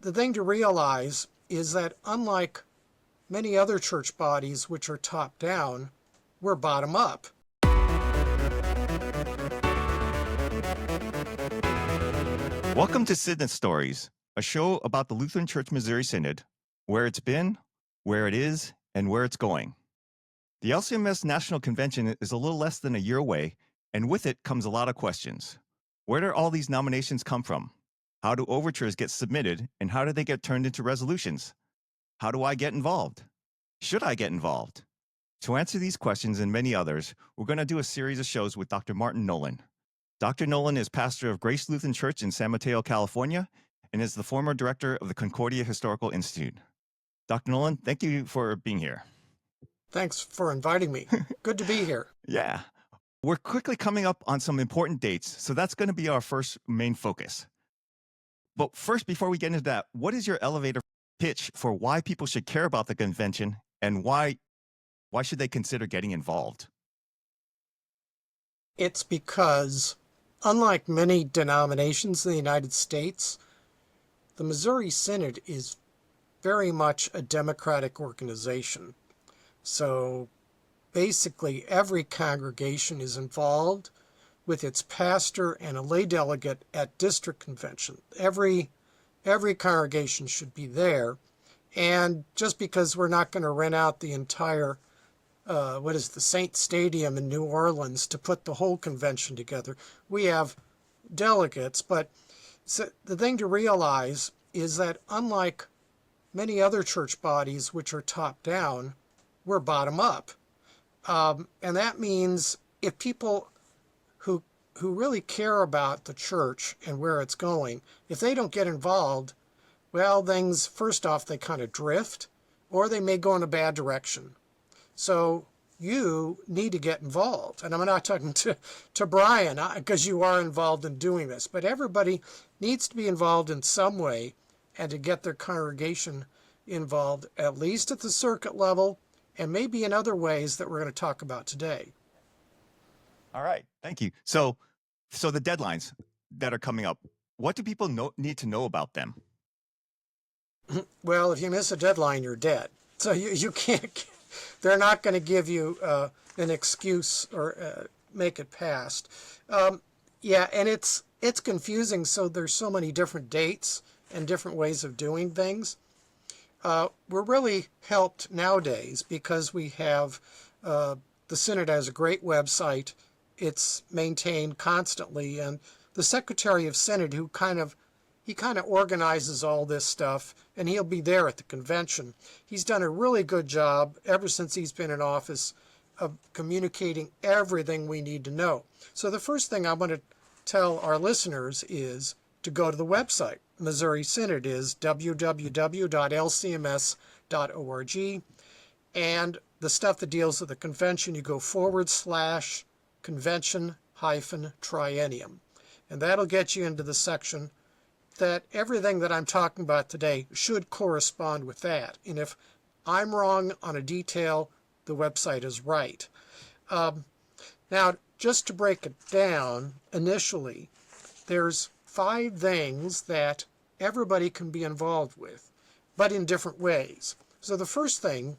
the thing to realize is that unlike many other church bodies which are top down, we're bottom up. Welcome to Synod Stories, a show about the Lutheran Church Missouri Synod, where it's been, where it is, and where it's going. The LCMS National Convention is a little less than a year away, and with it comes a lot of questions. Where do all these nominations come from? How do overtures get submitted, and how do they get turned into resolutions? How do I get involved? Should I get involved? To answer these questions and many others, we're going to do a series of shows with Dr. Martin Noland. Dr. Noland is pastor of Grace Lutheran Church in San Mateo, California, and is the former director of the Concordia Historical Institute. Dr. Noland, thank you for being here. Thanks for inviting me. Good to be here. Yeah. We're quickly coming up on some important dates, so that's going to be our first main focus. But first, before we get into that, what is your elevator pitch for why people should care about the convention and why should they consider getting involved? It's because, unlike many denominations in the United States, the Missouri Synod is very much a democratic organization. So basically, every congregation is involved with its pastor and a lay delegate at district convention. Every congregation should be there. And just because we're not going to rent out the entire the Saint Stadium in New Orleans to put the whole convention together, we have delegates. But so the thing to realize is that unlike many other church bodies which are top down, we're bottom up. And that means if people who really care about the church and where it's going, if they don't get involved, well, things, first off, they kind of drift, or they may go in a bad direction. So you need to get involved. And I'm not talking to Brian, because you are involved in doing this, but everybody needs to be involved in some way and to get their congregation involved, at least at the circuit level, and maybe in other ways that we're going to talk about today. All right, thank you. So the deadlines that are coming up, what do people need to know about them? Well, if you miss a deadline, you're dead. So you can't, they're not going to give you an excuse or make it past. Yeah, and it's confusing, so there's so many different dates and different ways of doing things. We're really helped nowadays because we have the Synod has a great website. It's maintained constantly, and the Secretary of Synod, he kind of organizes all this stuff, and he'll be there at the convention. He's done a really good job ever since he's been in office of communicating everything we need to know. So the first thing I want to tell our listeners is to go to the website. Missouri Synod is www.lcms.org, and the stuff that deals with the convention, you go /convention-triennium, and that'll get you into the section that everything that I'm talking about today should correspond with that. And if I'm wrong on a detail, the website is right. Now, just to break it down, initially, there's 5 things that everybody can be involved with, but in different ways. So the first thing,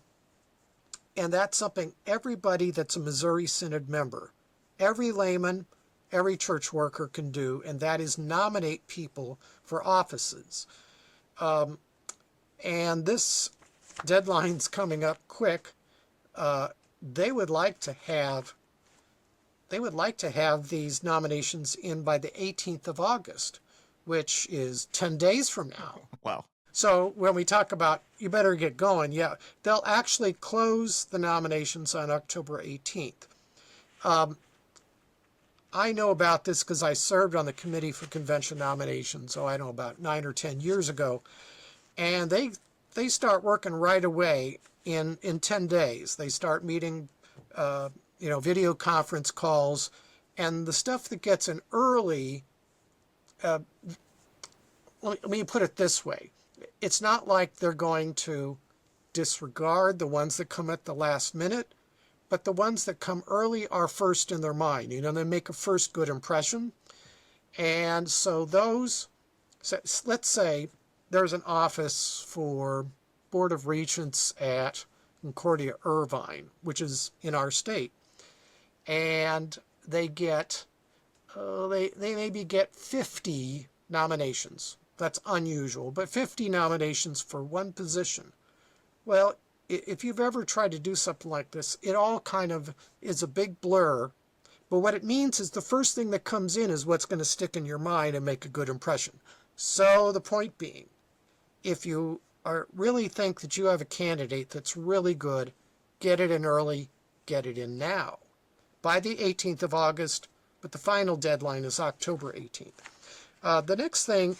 and that's something everybody that's a Missouri Synod member, every layman, every church worker can do, and that is nominate people for offices. And this deadline's coming up quick. They would like to have these nominations in by the 18th of August, which is 10 days from now. Wow. So when we talk about you better get going, yeah, they'll actually close the nominations on October 18th. I know about this because I served on the committee for convention nominations, so I know about 9 or 10 years ago. And they start working right away in 10 days. They start meeting, video conference calls, and the stuff that gets in early, let me put it this way. It's not like they're going to disregard the ones that come at the last minute, but the ones that come early are first in their mind. They make a first good impression. And so those, let's say there's an office for Board of Regents at Concordia Irvine, which is in our state, and they get they maybe get 50 nominations. That's unusual, but 50 nominations for one position. Well, if you've ever tried to do something like this, it all kind of is a big blur. But what it means is the first thing that comes in is what's going to stick in your mind and make a good impression. So the point being, if you really think that you have a candidate that's really good, get it in early, get it in now. By the 18th of August, but the final deadline is October 18th. The next thing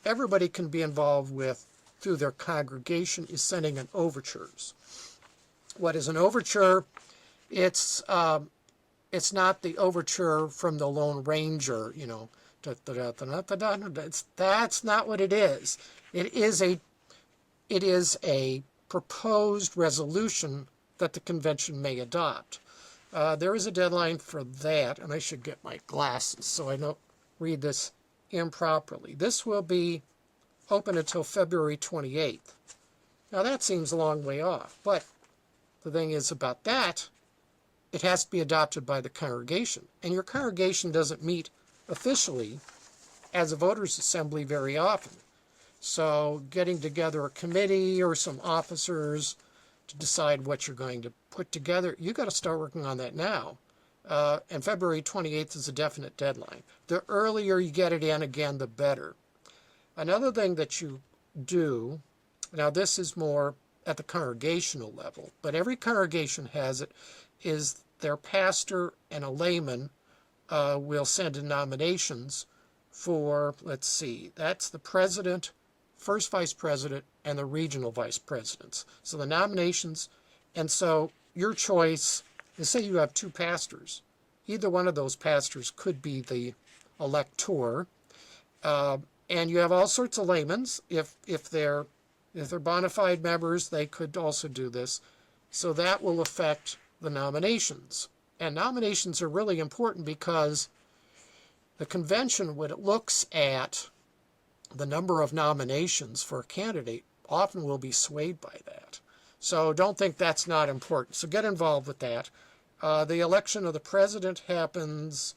everybody can be involved with through their congregation is sending in overtures. What is an overture? It's not the overture from the Lone Ranger, you know. That's not what it is. It is a proposed resolution that the convention may adopt. There is a deadline for that, and I should get my glasses so I don't read this improperly. This will be open until February 28th. Now that seems a long way off, but the thing is about that, it has to be adopted by the congregation, and your congregation doesn't meet officially as a voters' assembly very often. So getting together a committee or some officers to decide what you're going to put together, you got to start working on that now. And February 28th is a definite deadline. The earlier you get it in, again, the better. Another thing that you do, now this is more at the congregational level, but every congregation has it, is their pastor and a layman will send in nominations for, let's see, that's the president, first vice president, and the regional vice presidents. So the nominations, and so your choice is, say you have two pastors. Either one of those pastors could be the elector, and you have all sorts of laymen. If they're bona fide members, they could also do this. So that will affect the nominations. And nominations are really important because the convention, when it looks at the number of nominations for a candidate, often will be swayed by that. So don't think that's not important. So get involved with that. The election of the president happens,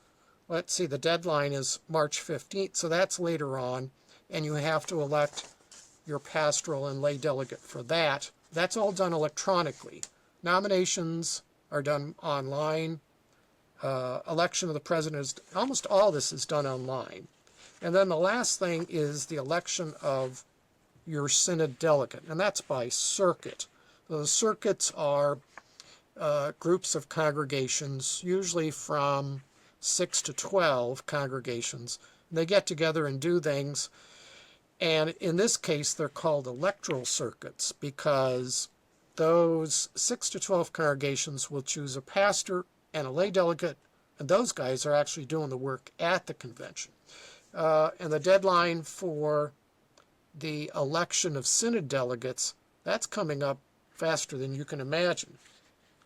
let's see, the deadline is March 15th, so that's later on, and you have to elect your pastoral and lay delegate for that. That's all done electronically. Nominations are done online. Election of the president is, almost all this is done online. And then the last thing is the election of your synod delegate, and that's by circuit. Those circuits are groups of congregations, usually from 6 to 12 congregations. And they get together and do things. And in this case, they're called electoral circuits because those 6 to 12 congregations will choose a pastor and a lay delegate, and those guys are actually doing the work at the convention. And the deadline for the election of synod delegates, that's coming up faster than you can imagine.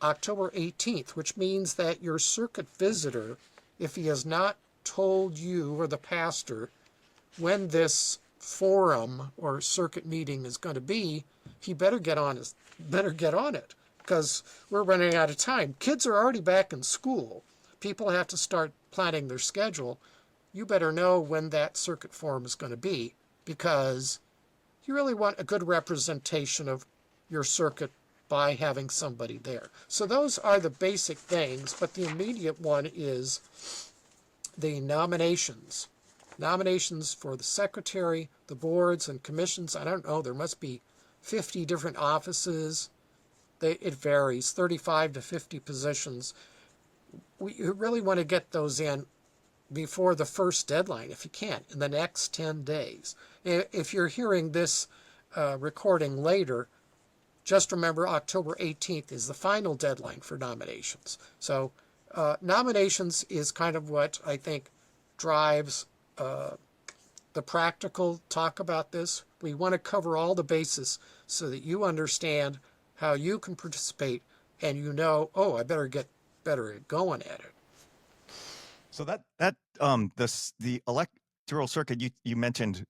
October 18th, which means that your circuit visitor, if he has not told you or the pastor when this forum or circuit meeting is going to be, he better get on it because we're running out of time. Kids are already back in school. People have to start planning their schedule. You better know when that circuit forum is going to be because you really want a good representation of your circuit by having somebody there. So those are the basic things, but the immediate one is the nominations. Nominations for the secretary, the boards and commissions. I don't know, there must be 50 different offices. It varies, 35 to 50 positions. You really want to get those in before the first deadline, if you can, in the next 10 days. If you're hearing this recording later, just remember October 18th is the final deadline for nominations. So nominations is kind of what I think drives the practical talk about this. We want to cover all the bases so that you understand how you can participate and you know, oh, I better get better at going at it. So the electoral circuit you mentioned,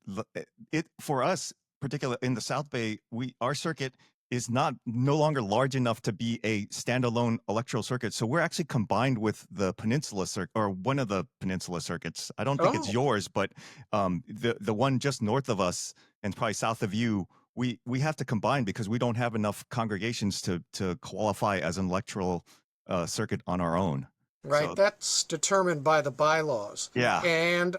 it for us particular in the South Bay, our circuit is no longer large enough to be a standalone electoral circuit. So we're actually combined with the peninsula circuit, or one of the peninsula circuits. I don't think it's Oh, yours, but the one just north of us and probably south of you, we have to combine because we don't have enough congregations to qualify as an electoral circuit on our own. right. So That's determined by the bylaws. yeah, And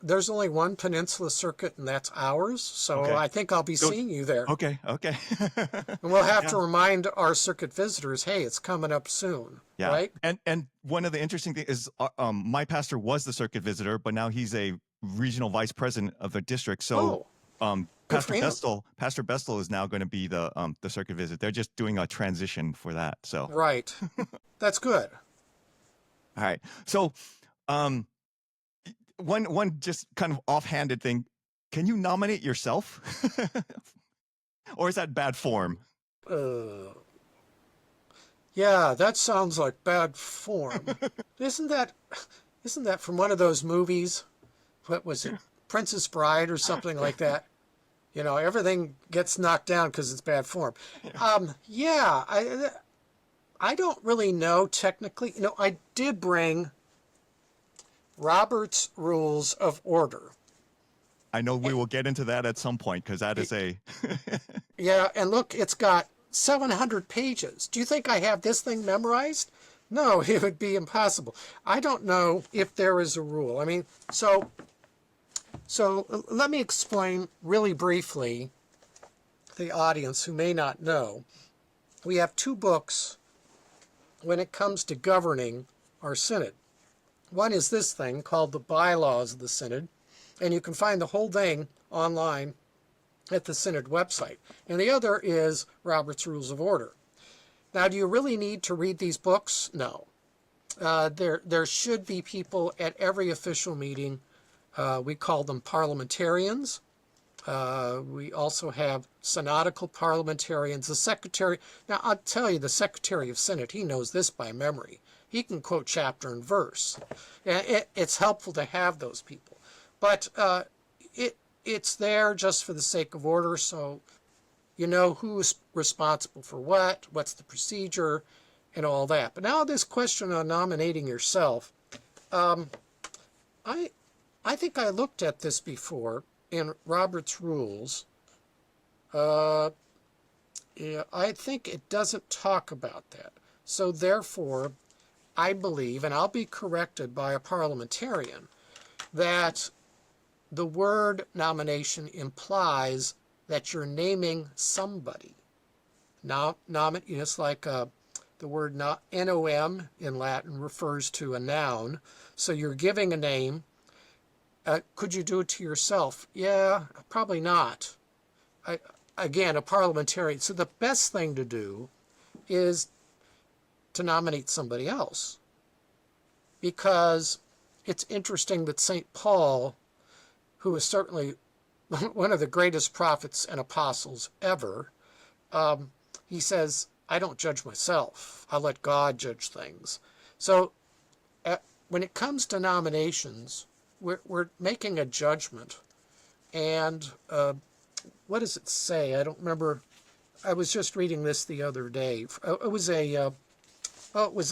there's only one peninsula circuit, and that's ours. So okay. I think I'll be So seeing you there. okay. And we'll have Yeah. to remind our circuit visitors, hey, it's coming up soon, Yeah, right? and one of the interesting things is my pastor was the circuit visitor, but now he's a regional vice president of the district. So Oh, good for him. Pastor Bestel is now going to be the circuit visit. They're just doing a transition for that. So Right. That's good. all right. So one just kind of offhanded thing. Can you nominate yourself, or is that bad form? Yeah, that sounds like bad form. Isn't that from one of those movies? What was it? Princess Bride or something like that? You know, everything gets knocked down because it's bad form. Yeah, I don't really know technically. You know, I did bring Robert's Rules of Order. I know we will get into that at some point because that is a Yeah, and look, it's got 700 pages. Do you think I have this thing memorized? No, it would be impossible. I don't know if there is a rule. I mean, so let me explain really briefly to the audience who may not know. We have two books when it comes to governing our synod. One is this thing called the Bylaws of the Synod, and you can find the whole thing online at the Synod website. And the other is Robert's Rules of Order. Now, do you really need to read these books? No. There should be people at every official meeting. We call them parliamentarians. We also have synodical parliamentarians. The secretary, now I'll tell you, the Secretary of Synod, he knows this by memory. He can quote chapter and verse. It's helpful to have those people. But it's there just for the sake of order, so you know who's responsible for what's the procedure, and all that. But now this question on nominating yourself, I think I looked at this before in Robert's Rules. Yeah, I think it doesn't talk about that. So therefore, I believe, and I'll be corrected by a parliamentarian, that the word nomination implies that you're naming somebody. Now, it's like the word nom in Latin refers to a noun. So you're giving a name. Could you do it to yourself? Yeah, probably not. Again, a parliamentarian. So the best thing to do is to nominate somebody else. Because it's interesting that St. Paul, who is certainly one of the greatest prophets and apostles ever, he says, I don't judge myself. I let God judge things. So when it comes to nominations, we're making a judgment. And what does it say? I don't remember. I was just reading this the other day. It was a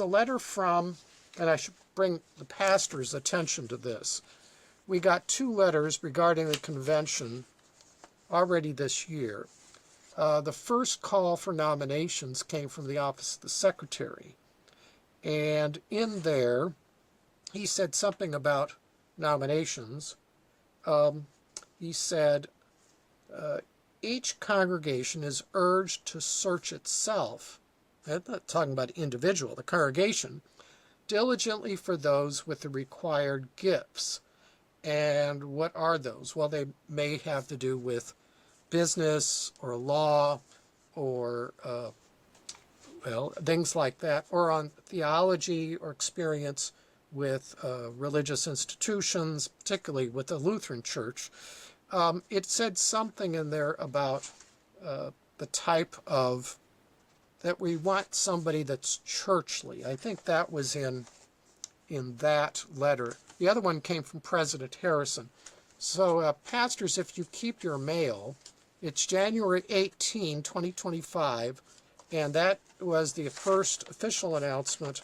letter from, and I should bring the pastor's attention to this. We got two letters regarding the convention already this year. The first call for nominations came from the office of the secretary. And in there, he said something about nominations. He said, each congregation is urged to search itself. I'm not talking about individual, the congregation, diligently for those with the required gifts. And what are those? Well, they may have to do with business or law or, things like that, or on theology or experience with religious institutions, particularly with the Lutheran Church. It said something in there about the type of, that we want somebody that's churchly. I think that was in that letter. The other one came from President Harrison. So, pastors, if you keep your mail, It's January 18, 2025, and that was the first official announcement.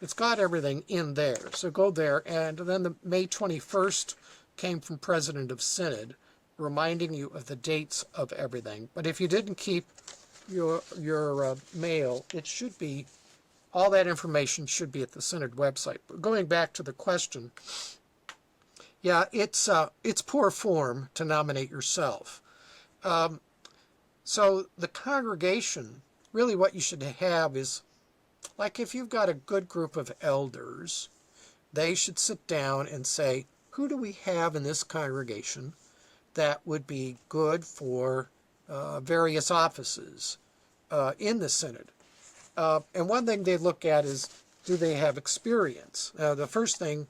It's got everything in there, so go there. And then the May 21st came from President of Synod, reminding you of the dates of everything. But if you didn't keep your mail, it should be, all that information should be at the Synod website. But going back to the question, yeah, it's poor form to nominate yourself. So the congregation, really what you should have is, like if you've got a good group of elders, they should sit down and say, who do we have in this congregation that would be good for various offices in the Synod? And one thing they look at is, do they have experience? The first thing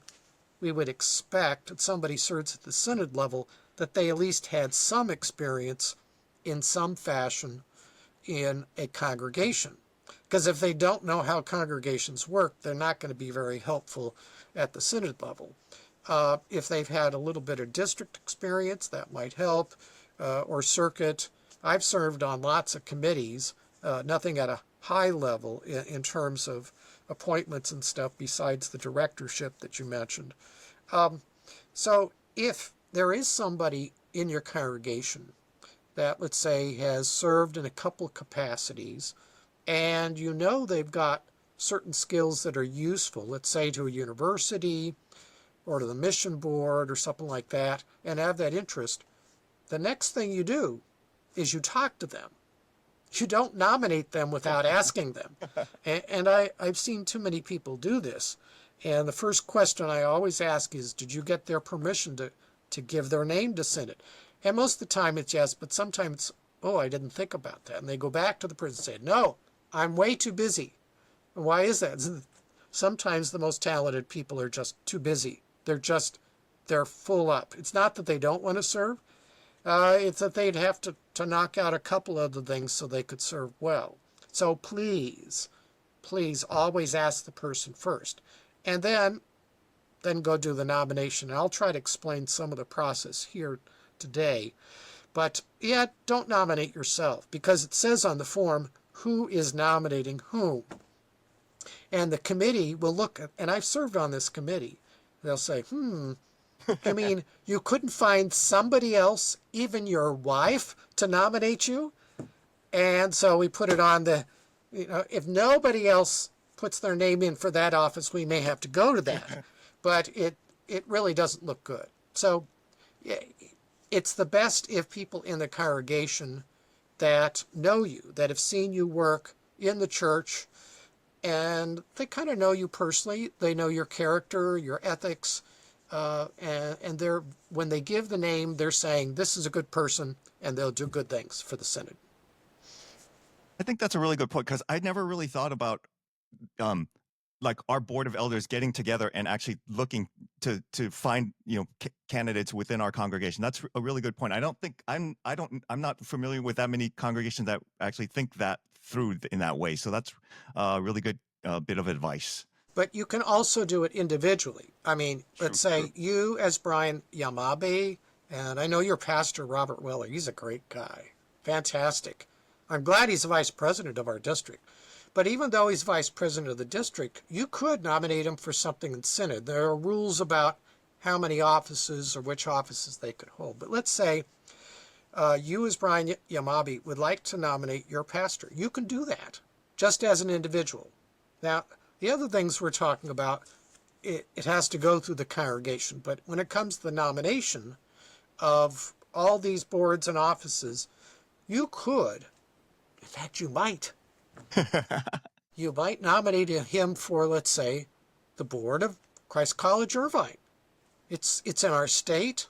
we would expect that somebody serves at the Synod level, that they at least had some experience in some fashion in a congregation. Because if they don't know how congregations work, they're not going to be very helpful at the Synod level. If they've had a little bit of district experience, that might help, or circuit. I've served on lots of committees, nothing at a high level in terms of appointments and stuff besides the directorship that you mentioned. So if there is somebody in your congregation that, let's say, has served in a couple capacities, and you know they've got certain skills that are useful, let's say to a university or to the mission board or something like that, and have that interest, the next thing you do is you talk to them. You don't nominate them without asking them. And I've seen too many people do this. And the first question I always ask is, did you get their permission to give their name to Synod? And most of the time it's yes, but sometimes it's, oh, I didn't think about that. And they go back to the person and say, no, I'm way too busy. And why is that? Sometimes the most talented people are just too busy. They're full up. It's not that they don't want to serve. It's that they'd have to knock out a couple other things so they could serve well. So please always ask the person first. And then go do the nomination. And I'll try to explain some of the process here today. But yeah, don't nominate yourself, because it says on the form who is nominating whom. And the committee will look at, and I've served on this committee, they'll say, I mean, you couldn't find somebody else, even your wife, to nominate you? And so we put it on the, if nobody else puts their name in for that office, we may have to go to that. But it really doesn't look good. So it's the best if people in the congregation that know you, that have seen you work in the church, and they kind of know you personally, they know your character, your ethics, and they're, when they give the name, they're saying this is a good person and they'll do good things for the Synod. I think that's a really good point, because I never really thought about like our board of elders getting together and actually looking to find candidates within our congregation. That's a really good point. I'm not familiar with that many congregations that actually think that through in that way. So that's a really good bit of advice. But you can also do it individually. I mean, let's say you as Brian Yamabe, and I know your pastor, Robert Weller, he's a great guy. Fantastic. I'm glad he's the vice president of our district. But even though he's vice president of the district, you could nominate him for something in Synod. There are rules about how many offices or which offices they could hold. But let's say you as Brian Yamabe would like to nominate your pastor. You can do that just as an individual. Now, the other things we're talking about, it has to go through the congregation. But when it comes to the nomination of all these boards and offices, you could, in fact, you might nominate him for, let's say, the board of Christ College Irvine. It's in our state.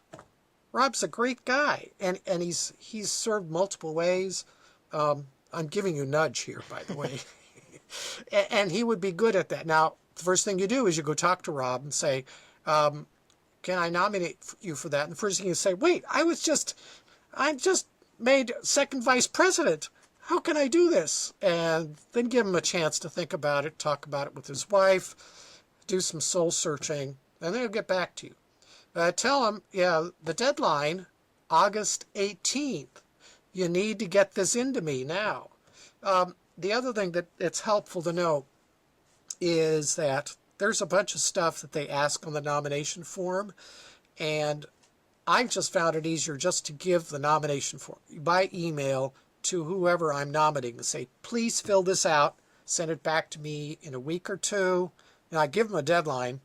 Rob's a great guy, and he's served multiple ways. I'm giving you a nudge here, by the way. And he would be good at that. Now, the first thing you do is you go talk to Rob and say, can I nominate you for that? And the first thing you say, wait, I'm just made second vice president. How can I do this? And then give him a chance to think about it, talk about it with his wife, do some soul searching, and then he'll get back to you. Tell him, the deadline, August 18th. you need to get this into me now. The other thing that it's helpful to know is that there's a bunch of stuff that they ask on the nomination form, and I've just found it easier just to give the nomination form by email to whoever I'm nominating and say, please fill this out, send it back to me in a week or two, and I give them a deadline,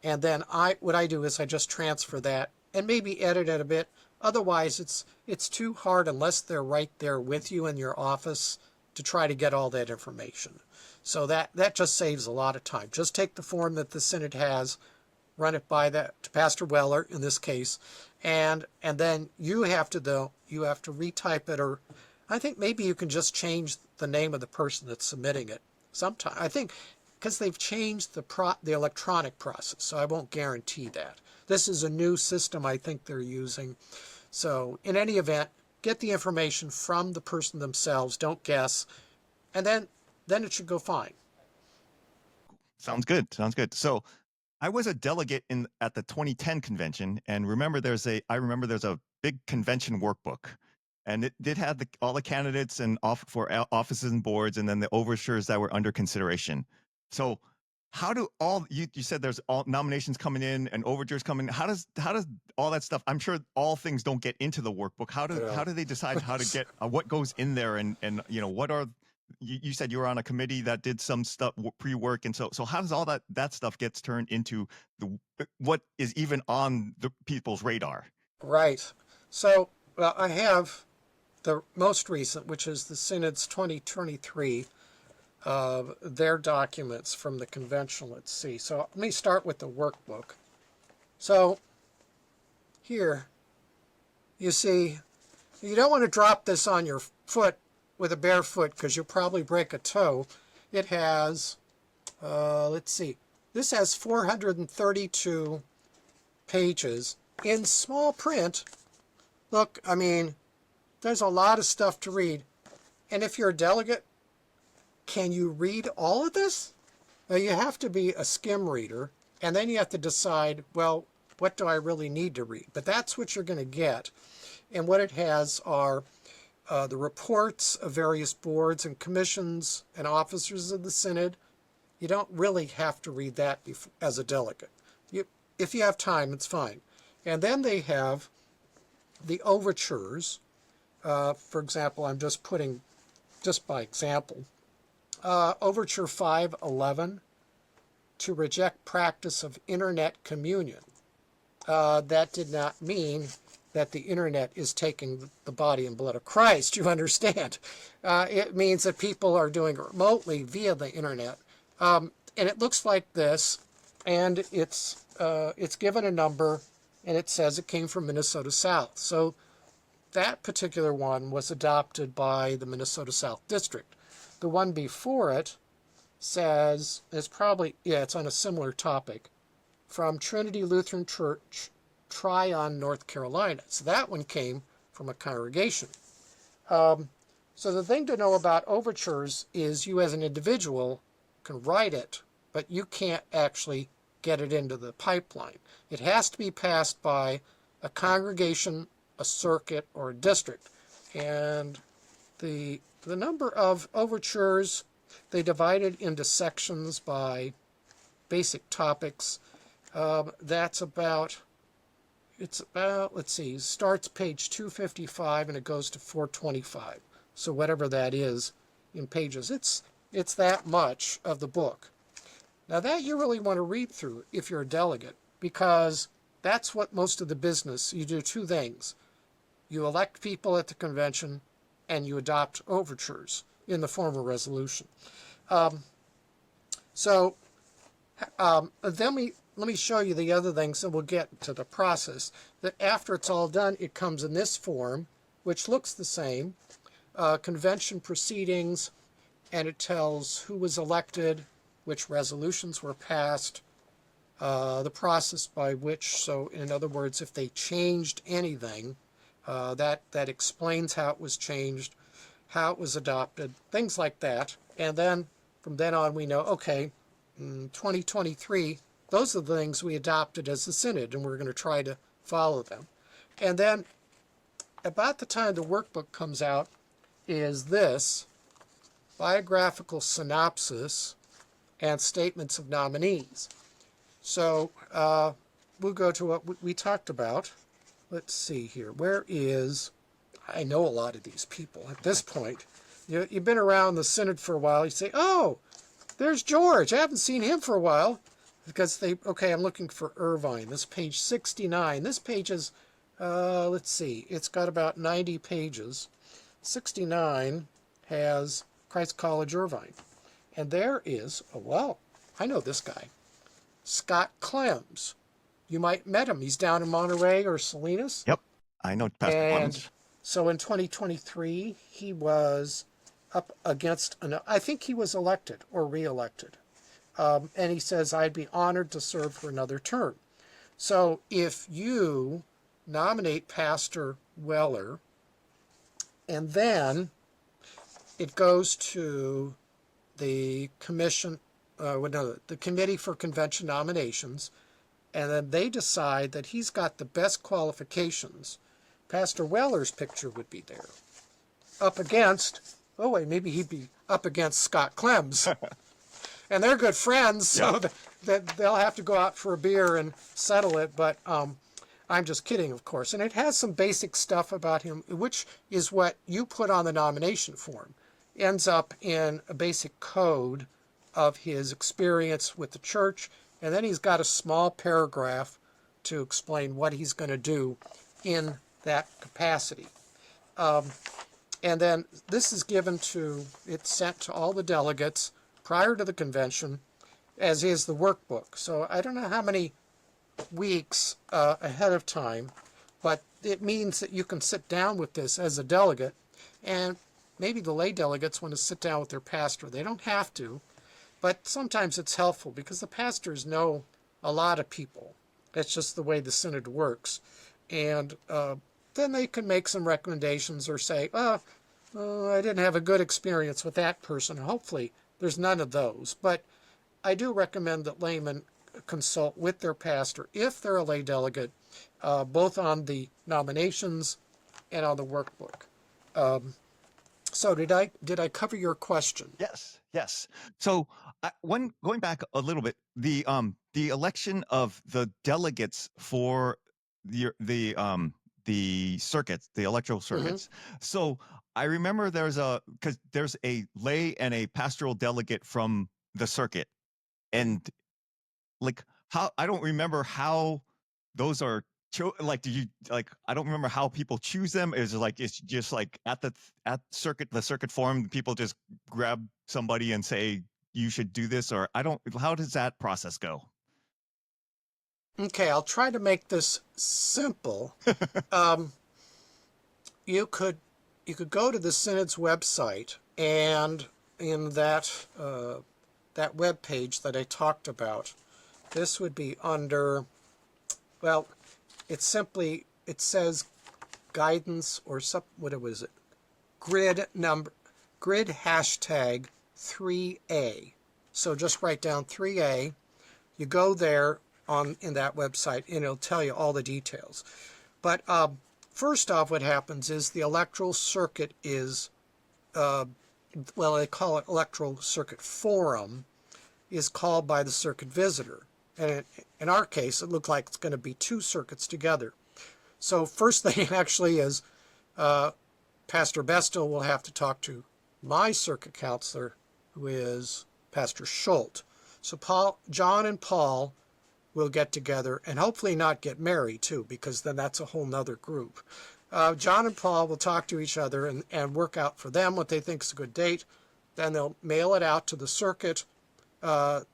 and then what I do is I just transfer that and maybe edit it a bit. Otherwise, it's too hard unless they're right there with you in your office to try to get all that information. So that just saves a lot of time. Just take the form that the Synod has, run it by to Pastor Weller in this case, and then you have to retype it, or I think maybe you can just change the name of the person that's submitting it. Sometime I think because they've changed the electronic process, so I won't guarantee that. This is a new system I think they're using. So in any event, get the information from the person themselves. Don't guess, and then it should go fine. Sounds good. Sounds good. So I was a delegate at the 2010 convention, and I remember there's a big convention workbook, and it did have all the candidates and for offices and boards, and then the overtures that were under consideration. So how do you said there's all nominations coming in and overtures coming? How does all that stuff? I'm sure all things don't get into the workbook. How do they decide how to get what goes in there, and what are you said you were on a committee that did some stuff pre-work, and so how does all that stuff gets turned into what is even on the people's radar? Right. So I have the most recent, which is the Synod's 2023, their documents from the convention. Let's see. So let me start with the workbook. So here, you see, you don't want to drop this on your foot with a bare foot because you'll probably break a toe. It has, let's see, this has 432 pages in small print. Look, I mean, there's a lot of stuff to read. And if you're a delegate, can you read all of this? Well, you have to be a skim reader, and then you have to decide, well, what do I really need to read? But that's what you're going to get. And what it has are the reports of various boards and commissions and officers of the Synod. You don't really have to read that as a delegate. If you have time, it's fine. And then they have the overtures. For example, I'm just putting, just by example, Overture 511, to reject practice of internet communion. That did not mean that the internet is taking the body and blood of Christ, you understand. It means that people are doing it remotely via the internet. And it looks like this, and it's given a number, and it says it came from Minnesota South. So that particular one was adopted by the Minnesota South District. The one before it says, it's on a similar topic, from Trinity Lutheran Church, Tryon, North Carolina. So that one came from a congregation. So the thing to know about overtures is you as an individual can write it, but you can't actually get it into the pipeline. It has to be passed by a congregation, a circuit, or a district. And the number of overtures, they divided into sections by basic topics. It's about, let's see, starts page 255 and it goes to 425. So whatever that is in pages, it's that much of the book. Now that you really want to read through if you're a delegate, because that's what most of the business, you do two things. You elect people at the convention and you adopt overtures in the form of resolution. Let me show you the other things, and we'll get to the process. That after it's all done, it comes in this form, which looks the same, convention proceedings, and it tells who was elected, which resolutions were passed, the process by which, so in other words, if they changed anything, that explains how it was changed, how it was adopted, things like that. And then from then on we know, okay, in 2023, those are the things we adopted as the Synod, and we're going to try to follow them. And then about the time the workbook comes out is this biographical synopsis and statements of nominees. So we'll go to what we talked about. Let's see here. Where is, I know a lot of these people at this point. You've been around the Synod for a while. You say, oh, there's George. I haven't seen him for a while. Because okay, I'm looking for Irvine. This page 69. This page is, let's see, it's got about 90 pages. 69 has Christ College, Irvine. And there is, oh, well, I know this guy, Scott Clems. You might met him. He's down in Monterey or Salinas. Yep, I know Pastor And Clemens. so in 2023, he was up against, I think he was elected or re-elected. And he says, I'd be honored to serve for another term. So if you nominate Pastor Weller, and then it goes to the commission, the Committee for Convention Nominations, and then they decide that he's got the best qualifications, Pastor Weller's picture would be there. Up against, oh wait, maybe he'd be up against Scott Clems. And they're good friends, so that they'll have to go out for a beer and settle it. But I'm just kidding, of course. And it has some basic stuff about him, which is what you put on the nomination form. Ends up in a basic code of his experience with the church. And then he's got a small paragraph to explain what he's going to do in that capacity. And then this is given to, it's sent to all the delegates prior to the convention, as is the workbook. So I don't know how many weeks ahead of time, but it means that you can sit down with this as a delegate, and maybe the lay delegates want to sit down with their pastor. They don't have to, but sometimes it's helpful because the pastors know a lot of people. That's just the way the Synod works. And then they can make some recommendations or say, I didn't have a good experience with that person. Hopefully there's none of those. But I do recommend that laymen consult with their pastor if they're a lay delegate, both on the nominations and on the workbook. So did I cover your question? Yes. So going back a little bit, the election of the delegates for the circuits, the electoral circuits. Mm-hmm. So I remember there's a lay and a pastoral delegate from the circuit, and like how I don't remember how those are. Do you I don't remember how people choose them. It's just like at the circuit forum, people just grab somebody and say you should do this, or how does that process go? Okay, I'll try to make this simple. You could go to the Synod's website, and in that that web page that I talked about, this would be under, well, it says guidance or what was it? Grid hashtag 3A. So just write down 3A. You go there in that website, and it'll tell you all the details. But first off, what happens is the electoral circuit is, they call it electoral circuit forum, is called by the circuit visitor. And in our case, it looked like it's going to be two circuits together. So first thing actually is Pastor Bestel will have to talk to my circuit counselor, who is Pastor Schultz. So John and Paul will get together and hopefully not get married too, because then that's a whole nother group. John and Paul will talk to each other and work out for them what they think is a good date. Then they'll mail it out to the circuit.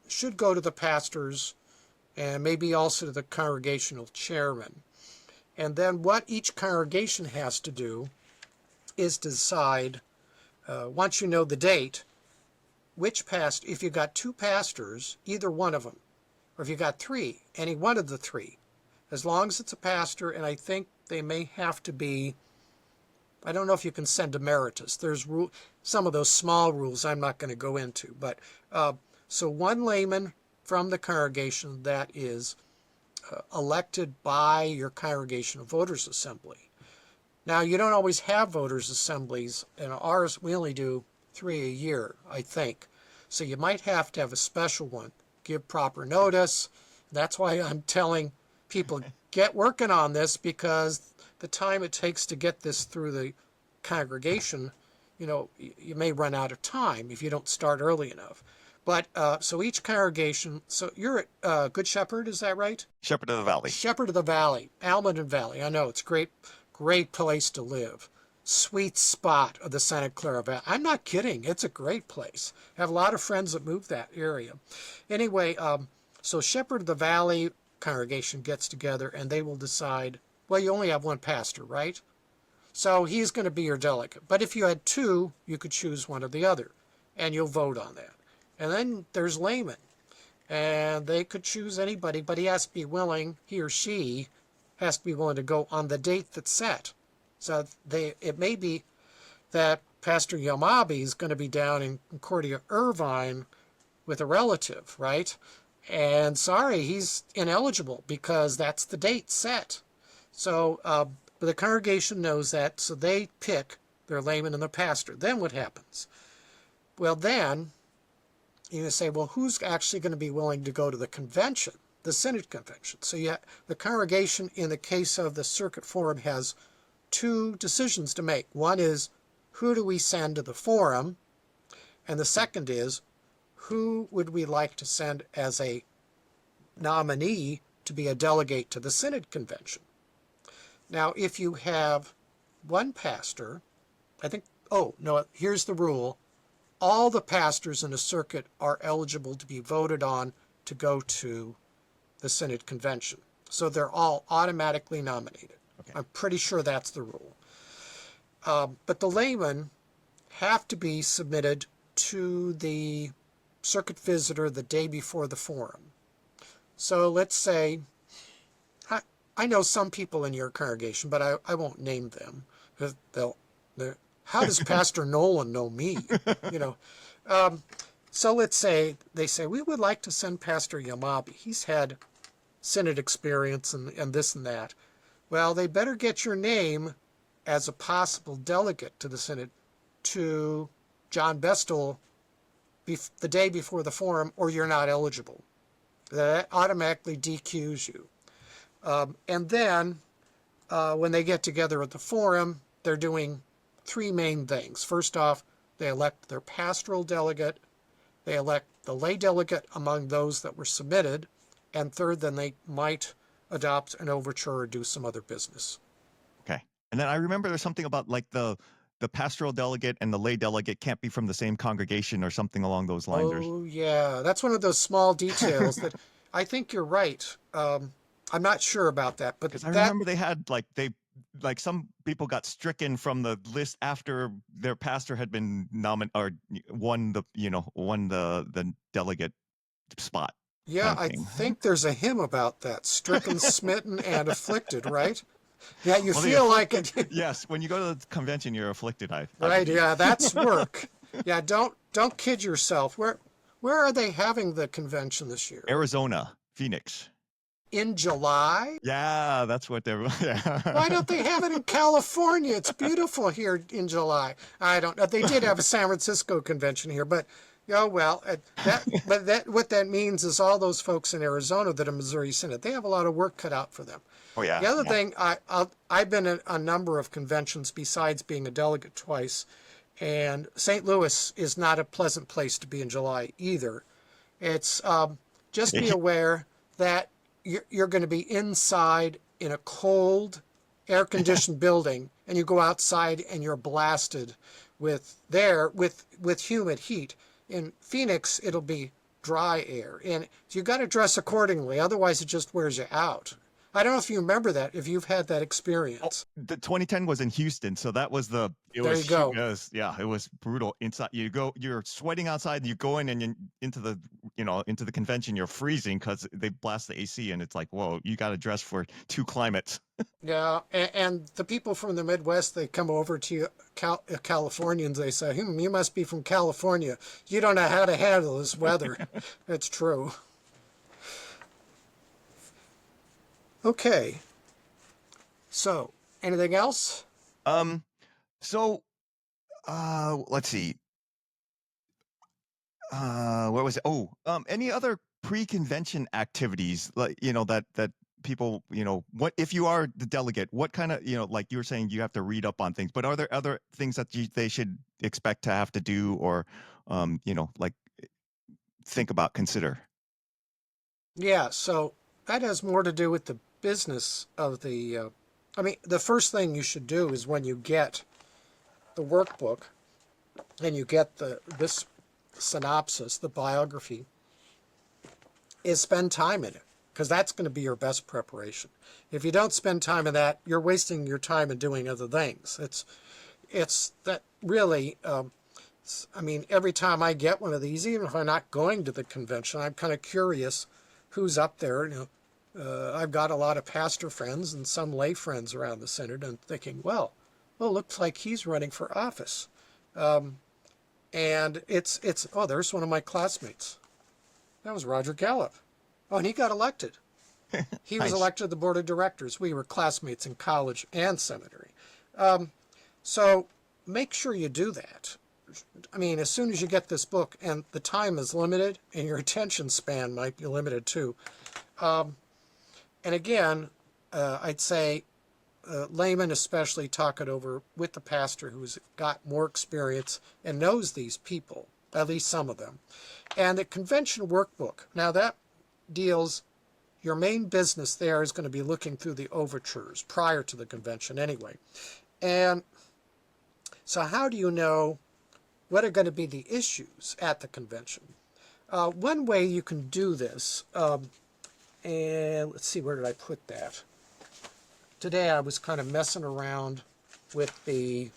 Should go to the pastors and maybe also to the congregational chairman. And then what each congregation has to do is decide, once you know the date, which pastor, if you've got two pastors, either one of them, or if you got three, any one of the three, as long as it's a pastor, and I think they may have to be, I don't know if you can send emeritus. There's some of those small rules I'm not going to go into. But so one layman from the congregation that is elected by your congregational voters assembly. Now, you don't always have voters' assemblies. In ours, we only do 3 a year, I think. So you might have to have a special one, give proper notice. That's why I'm telling people, get working on this, because the time it takes to get this through the congregation, you may run out of time if you don't start early enough. But so each congregation, so you're at Good Shepherd, is that right? Shepherd of the Valley. Shepherd of the Valley, Almaden Valley. I know, it's a great place to live. Sweet spot of the Santa Clara Valley. I'm not kidding. It's a great place. I have a lot of friends that moved that area. Anyway, so Shepherd of the Valley congregation gets together and they will decide, well, you only have one pastor, right? So he's going to be your delegate. But if you had two, you could choose one or the other, and you'll vote on that. And then there's laymen, and they could choose anybody, but he has to be willing, he or she has to be willing to go on the date that's set. So it may be that Pastor Yamabe is going to be down in Concordia, Irvine with a relative, right? And sorry, he's ineligible because that's the date set. So the congregation knows that, so they pick their layman and the pastor. Then what happens? Well, then you say, well, who's actually going to be willing to go to the convention, the Synod convention? So the congregation, in the case of the circuit forum, has two decisions to make. One is, who do we send to the forum? And the second is, who would we like to send as a nominee to be a delegate to the Synod convention? Now, if you have one pastor, here's the rule. All the pastors in a circuit are eligible to be voted on to go to the Synod convention. So they're all automatically nominated. Okay. I'm pretty sure that's the rule. But the laymen have to be submitted to the circuit visitor the day before the forum. So let's say, I know some people in your congregation, but I won't name them. How does Pastor Noland know me? So let's say they say, we would like to send Pastor Yamabe. He's had Synod experience and this and that. Well, they better get your name as a possible delegate to the Synod to John Bestel the day before the forum, or you're not eligible. That automatically DQs you. And then when they get together at the forum, they're doing three main things. First off, they elect their pastoral delegate. They elect the lay delegate among those that were submitted. And third, then they might adopt an overture or do some other business. Okay. And then I remember there's something about like the pastoral delegate and the lay delegate can't be from the same congregation or something along those lines. Oh, yeah. That's one of those small details that I think you're right. I'm not sure about that, but I remember they had some people got stricken from the list after their pastor had been nominated or won the delegate spot. Yeah, I think there's a hymn about that. Stricken, smitten, and afflicted, right? Yeah, you feel like it. Yes, when you go to the convention, you're afflicted. Right, yeah, that's work. Yeah, don't kid yourself. Where are they having the convention this year? Arizona, Phoenix. In July? Yeah, that's what they're. Yeah. Why don't they have it in California? It's beautiful here in July. I don't know. They did have a San Francisco convention here, but what that means is all those folks in Arizona that are Missouri Synod, they have a lot of work cut out for them. Oh yeah. The other thing, I've been at a number of conventions besides being a delegate twice, and St. Louis is not a pleasant place to be in July either. It's just be aware that you're going to be inside in a cold, air-conditioned building, and you go outside and you're blasted with humid heat. In Phoenix, it'll be dry air, and you got to dress accordingly. Otherwise, it just wears you out. I don't know if you remember that, if you've had that experience. The 2010 was in Houston, so that was there you go. It was brutal inside. You're sweating outside. You go in and into the convention. You're freezing because they blast the AC, and it's like, whoa, you got to dress for two climates. Yeah, and the people from the Midwest, they come over to you, Californians. They say, you must be from California. You don't know how to handle this weather. It's true. Okay. So, anything else? So let's see. What was it? Oh, any other pre-convention activities, like, that people, what if you are the delegate, what kind of, like you were saying, you have to read up on things, but are there other things that they should expect to have to do, or, like, think about, consider? Yeah, so that has more to do with the business of the. I mean, the first thing you should do is when you get the workbook and you get this synopsis, the biography, is spend time in it, because that's going to be your best preparation. If you don't spend time in that, you're wasting your time in doing other things. It's that really. I mean, every time I get one of these, even if I'm not going to the convention, I'm kind of curious who's up there. I've got a lot of pastor friends and some lay friends around the synod, and thinking, well, looks like he's running for office. And oh, there's one of my classmates. That was Roger Gallup. Oh, and he got elected. He was Nice. elected to the board of directors. We were classmates in college and seminary. So make sure you do that. I mean, as soon as you get this book, and the time is limited, and your attention span might be limited too. And again, I'd say laymen especially talk it over with the pastor who's got more experience and knows these people, at least some of them. And the convention workbook, now that deals, your main business there is going to be looking through the overtures prior to the convention anyway. And so how do you know what are going to be the issues at the convention? One way you can do this, and let's see, where did I put that? Today I was kind of messing around with the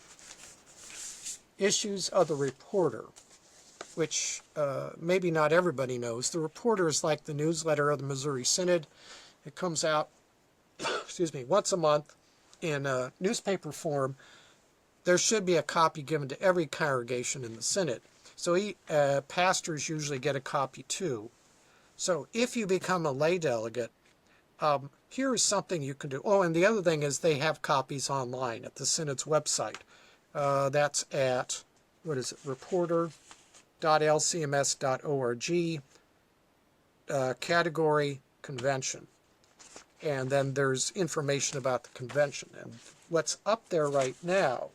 issues of the reporter, which maybe not everybody knows. The reporter is like the newsletter of the Missouri Synod. It comes out, excuse me, once a month in newspaper form. There should be a copy given to every congregation in the synod. So pastors usually get a copy too. So if you become a lay delegate, here is something you can do. Oh, and the other thing is they have copies online at the synod's website. That's at, what is it, reporter.lcms.org, category convention. And then there's information about the convention. And what's up there right now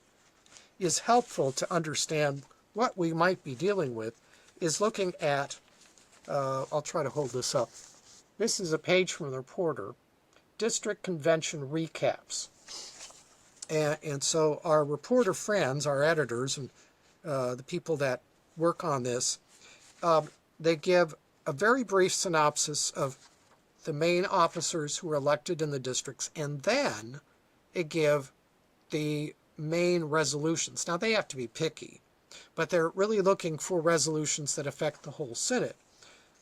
is helpful to understand what we might be dealing with, is looking at, I'll try to hold this up. This is a page from the reporter, district convention recaps. And so our reporter friends, our editors, and the people that work on this, they give a very brief synopsis of the main officers who are elected in the districts, and then they give the main resolutions. Now, they have to be picky, but they're really looking for resolutions that affect the whole synod.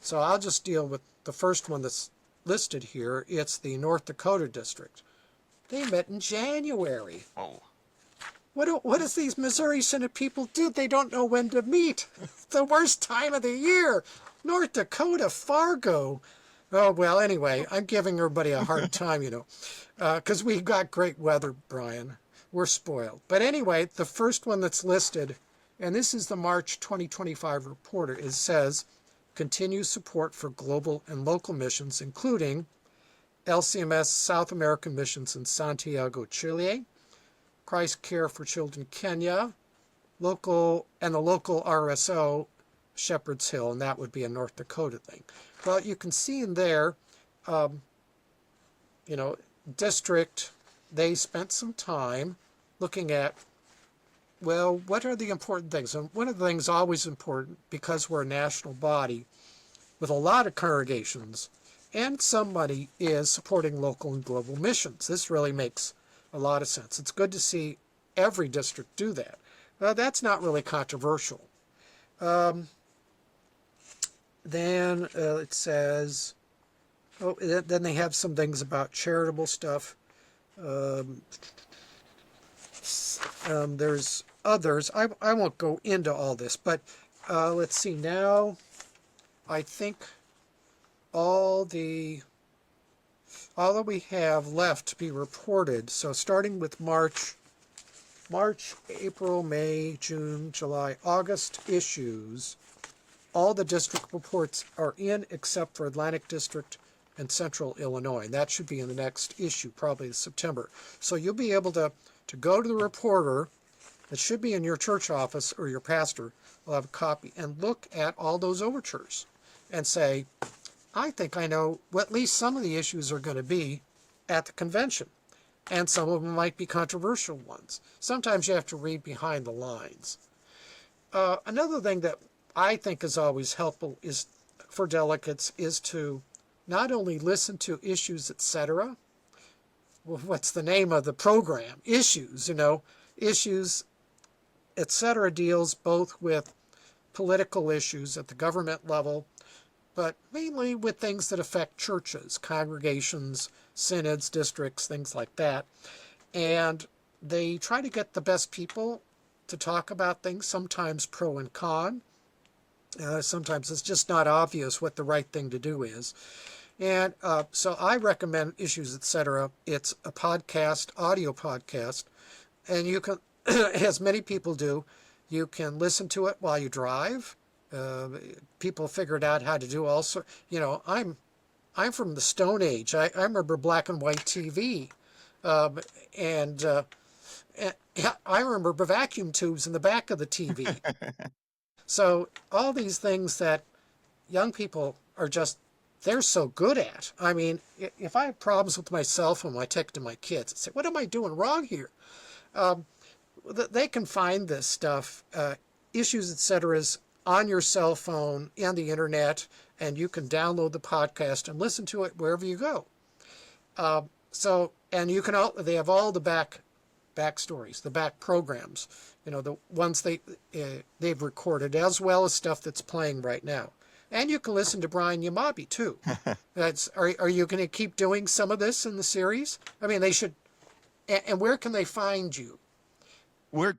So I'll just deal with the first one that's listed here. It's the North Dakota district. They met in January. Oh. What does these Missouri Synod people do? They don't know when to meet. It's the worst time of the year. North Dakota, Fargo. Oh, well, anyway, I'm giving everybody a hard time, because we've got great weather, Brian. We're spoiled. But anyway, the first one that's listed, and this is the March 2025 reporter, it says, continue support for global and local missions, including LCMS South American missions in Santiago, Chile, Christ Care for Children Kenya, the local RSO, Shepherd's Hill, and that would be a North Dakota thing. Well, you can see in there, district, they spent some time looking at, well, what are the important things? And one of the things always important, because we're a national body with a lot of congregations, and some money, is supporting local and global missions. This really makes a lot of sense. It's good to see every district do that. That's not really controversial. Then it says, then they have some things about charitable stuff. There's others. I won't go into all this, but let's see now. I think all that we have left to be reported, so starting with March March, April, May, June, July, August issues. All the district reports are in except for Atlantic District and Central Illinois. And that should be in the next issue, probably September. So you'll be able to go to the reporter. It should be in your church office, or your pastor will have a copy, and look at all those overtures and say, I think I know what at least some of the issues are going to be at the convention. And some of them might be controversial ones. Sometimes you have to read behind the lines. Another thing that I think is always helpful is for delegates is to not only listen to issues, etc. Well, what's the name of the program? Issues, issues, etc. deals both with political issues at the government level, but mainly with things that affect churches, congregations, synods, districts, things like that. And they try to get the best people to talk about things, sometimes pro and con. Sometimes it's just not obvious what the right thing to do is. And so I recommend Issues, Etc. It's a podcast, audio podcast, and you can, as many people do, you can listen to it while you drive. People figured out how to do all sorts. I'm from the Stone Age. I remember black and white TV, and I remember vacuum tubes in the back of the TV. So all these things that young people are just, they're so good at. I mean, if I have problems with my cell phone, I take it to my kids and say, what am I doing wrong here? They can find this stuff, Issues, etc. is on your cell phone and the internet, and you can download the podcast and listen to it wherever you go. And you can they have all the backstories, the back programs, the ones they've recorded, as well as stuff that's playing right now. And you can listen to Brian Yamabe too. Are you going to keep doing some of this in the series? I mean, they should. And where can they find you? We're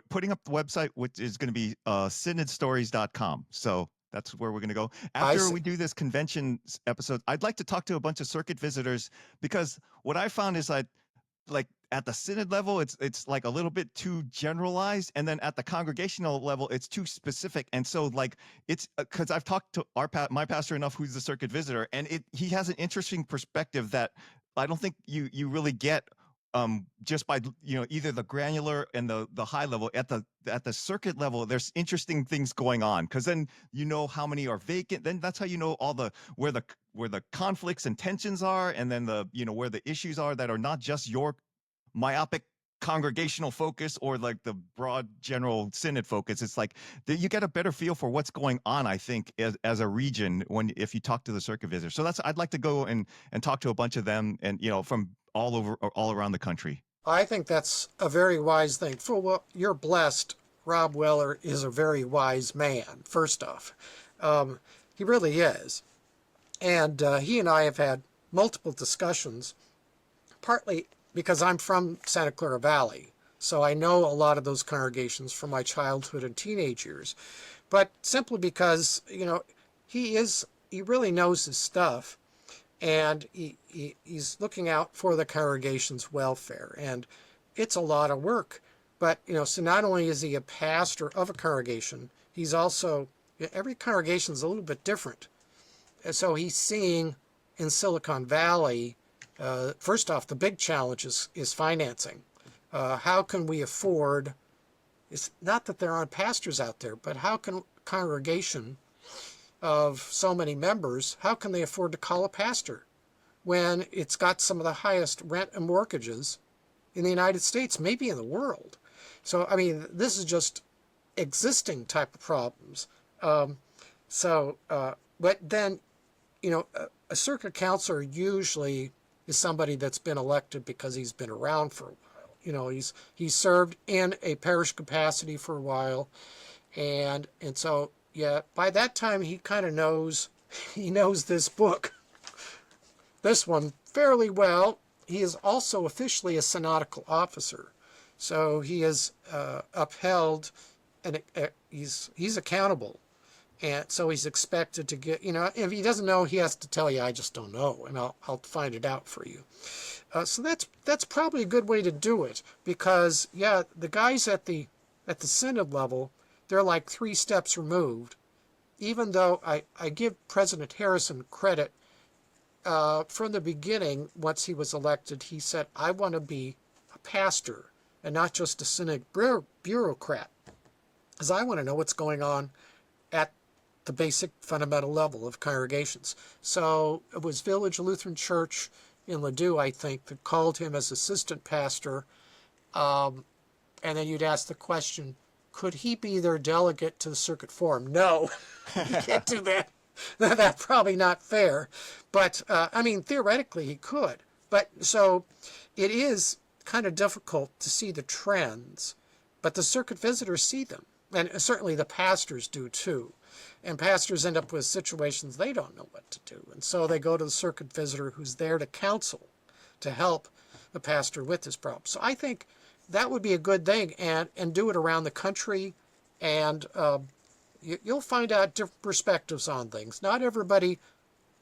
putting up the website, which is going to be synodstories.com. So that's where we're going to go. After we do this convention episode, I'd like to talk to a bunch of circuit visitors, because what I found is like at the synod level, it's like a little bit too generalized, and then at the congregational level, it's too specific. And so like it's because I've talked to my pastor enough, who's the circuit visitor, and he has an interesting perspective that I don't think you really get just by either the granular and the high level. At the circuit level, there's interesting things going on, because then how many are vacant. Then that's how all where the conflicts and tensions are, and then where the issues are that are not just your myopic congregational focus or like the broad general synod focus. It's like you get a better feel for what's going on, I think, as a region if you talk to the circuit visitors. So I'd like to go and talk to a bunch of them, and from all around the country. I think that's a very wise thing. You're blessed. Rob Weller is a very wise man, first off. He really is. And he and I have had multiple discussions, partly because I'm from Santa Clara Valley, so I know a lot of those congregations from my childhood and teenage years, but simply because, he really knows his stuff, and he's looking out for the congregation's welfare, and it's a lot of work. But, so not only is he a pastor of a congregation, he's also, every congregation is a little bit different. And so he's seeing in Silicon Valley, first off, the big challenge is financing. How can we afford, it's not that there aren't pastors out there, but how can a congregation of so many members, how can they afford to call a pastor when it's got some of the highest rent and mortgages in the United States, maybe in the world? So, I mean, this is just existing type of problems. But then, a circuit counselor usually is somebody that's been elected because he's been around for a while. He's served in a parish capacity for a while, and so by that time he kind of knows this book, this one, fairly well. He is also officially a synodical officer, so he is upheld, and he's accountable And so he's expected to get, if he doesn't know, he has to tell you, I just don't know, and I'll find it out for you. So that's probably a good way to do it, because yeah, the guys at the synod level, they're like 3 steps removed. Even though I give President Harrison credit, from the beginning, once he was elected, he said, I want to be a pastor and not just a synod bureaucrat, because I want to know what's going on at the basic fundamental level of congregations. So it was Village Lutheran Church in Ladue, I think, that called him as assistant pastor. And then you'd ask the question, could he be their delegate to the circuit forum? No, you can't do that. That's probably not fair. But, theoretically he could. But so it is kind of difficult to see the trends, but the circuit visitors see them. And certainly the pastors do too. And pastors end up with situations they don't know what to do. And so they go to the circuit visitor who's there to counsel, to help the pastor with this problem. So I think that would be a good thing, and do it around the country. And you'll find out different perspectives on things. Not everybody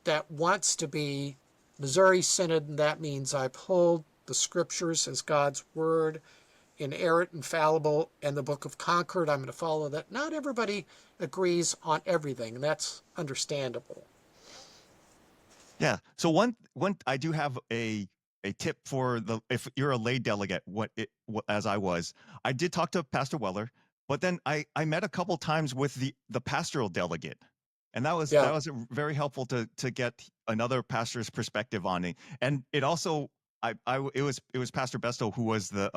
that wants to be Missouri Synod, and that means I uphold the scriptures as God's word, inerrant, infallible, and the Book of Concord, I'm going to follow that. Not everybody agrees on everything, and that's understandable. Yeah. So one I do have a tip for if you're a lay delegate, as I was, I did talk to Pastor Weller, but then I met a couple times with the pastoral delegate, and that was very helpful to get another pastor's perspective on it. And it also it was Pastor Besto who was the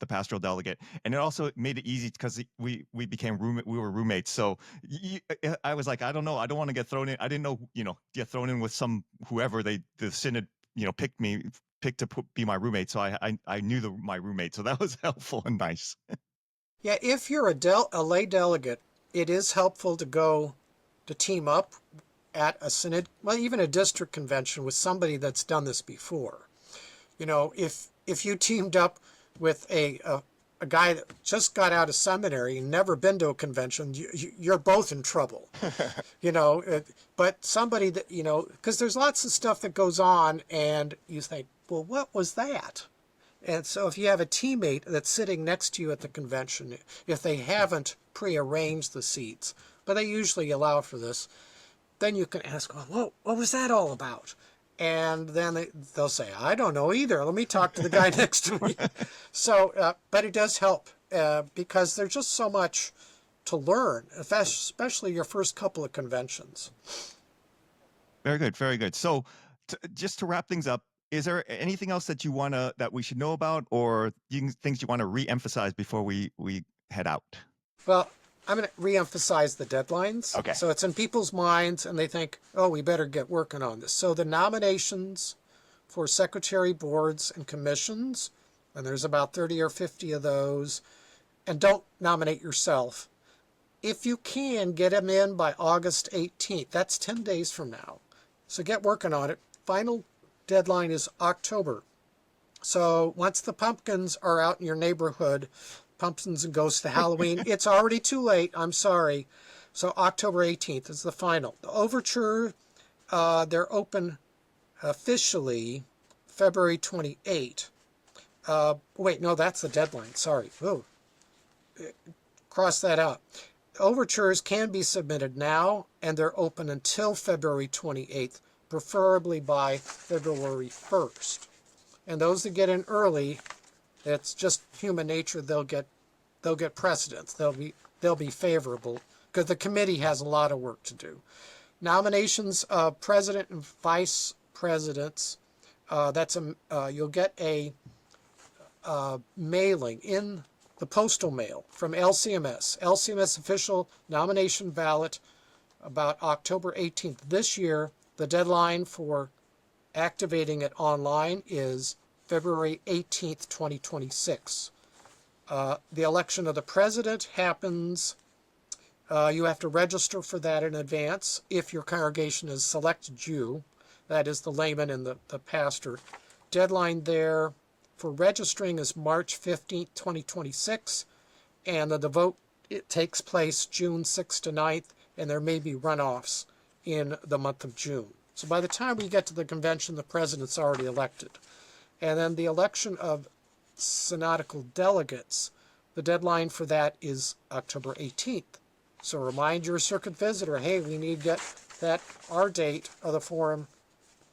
pastoral delegate, and it also made it easy because we were roommates. So I was like, I don't know, I don't want to get thrown in. I didn't know, get thrown in with whoever the synod picked to be my roommate. So I knew my roommate, so that was helpful and nice. Yeah, if you're a lay delegate, it is helpful to team up at a synod, well, even a district convention, with somebody that's done this before. If you teamed up with a guy that just got out of seminary and never been to a convention, you're both in trouble. But somebody that, because there's lots of stuff that goes on, and you think, well, what was that? And so if you have a teammate that's sitting next to you at the convention, if they haven't prearranged the seats, but they usually allow for this, then you can ask, well, what was that all about? And then they'll say, I don't know either. Let me talk to the guy next to me. So, but it does help because there's just so much to learn, especially your first couple of conventions. Very good, very good. So, just to wrap things up, is there anything else that we should know about, or things you want to re-emphasize before we head out? Well, I'm going to re-emphasize the deadlines. Okay. So it's in people's minds, and they think, oh, we better get working on this. So the nominations for secretary boards and commissions, and there's about 30 or 50 of those, and don't nominate yourself. If you can, get them in by August 18th. That's 10 days from now. So get working on it. Final deadline is October. So once the pumpkins are out in your neighborhood, pumpkins and ghosts to Halloween, it's already too late. I'm sorry. So October 18th is the final. The overture, they're open officially February 28. Wait, no, that's the deadline. Sorry. Ooh. Cross that out. Overtures can be submitted now, and they're open until February 28th, preferably by February 1st. And those that get in early, it's just human nature. They'll get precedence. They'll be favorable because the committee has a lot of work to do. Nominations of president and vice presidents. You'll get a mailing in the postal mail from LCMS. LCMS official nomination ballot about October 18th this year. The deadline for activating it online is February 18th, 2026. The election of the president happens, you have to register for that in advance if your congregation has selected you, that is the layman and the pastor. Deadline there for registering is March 15th, 2026, and the vote, it takes place June 6th to 9th, and there may be runoffs in the month of June. So by the time we get to the convention, the president's already elected. And then the election of synodical delegates, the deadline for that is October 18th. So remind your circuit visitor, hey, we need to get our date of the forum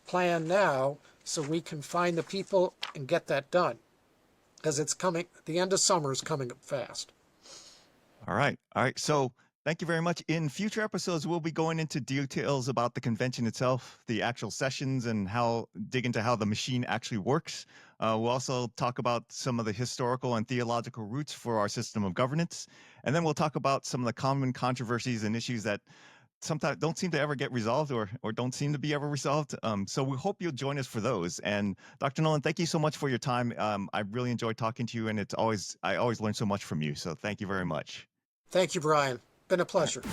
planned now so we can find the people and get that done. Because it's coming, the end of summer is coming up fast. All right. So thank you very much. In future episodes, we'll be going into details about the convention itself, the actual sessions, and dig into how the machine actually works. We'll also talk about some of the historical and theological roots for our system of governance. And then we'll talk about some of the common controversies and issues that sometimes don't seem to ever get resolved or don't seem to be ever resolved. So we hope you'll join us for those. And Dr. Noland, thank you so much for your time. I really enjoyed talking to you, and I always learn so much from you. So thank you very much. Thank you, Brian. Been a pleasure.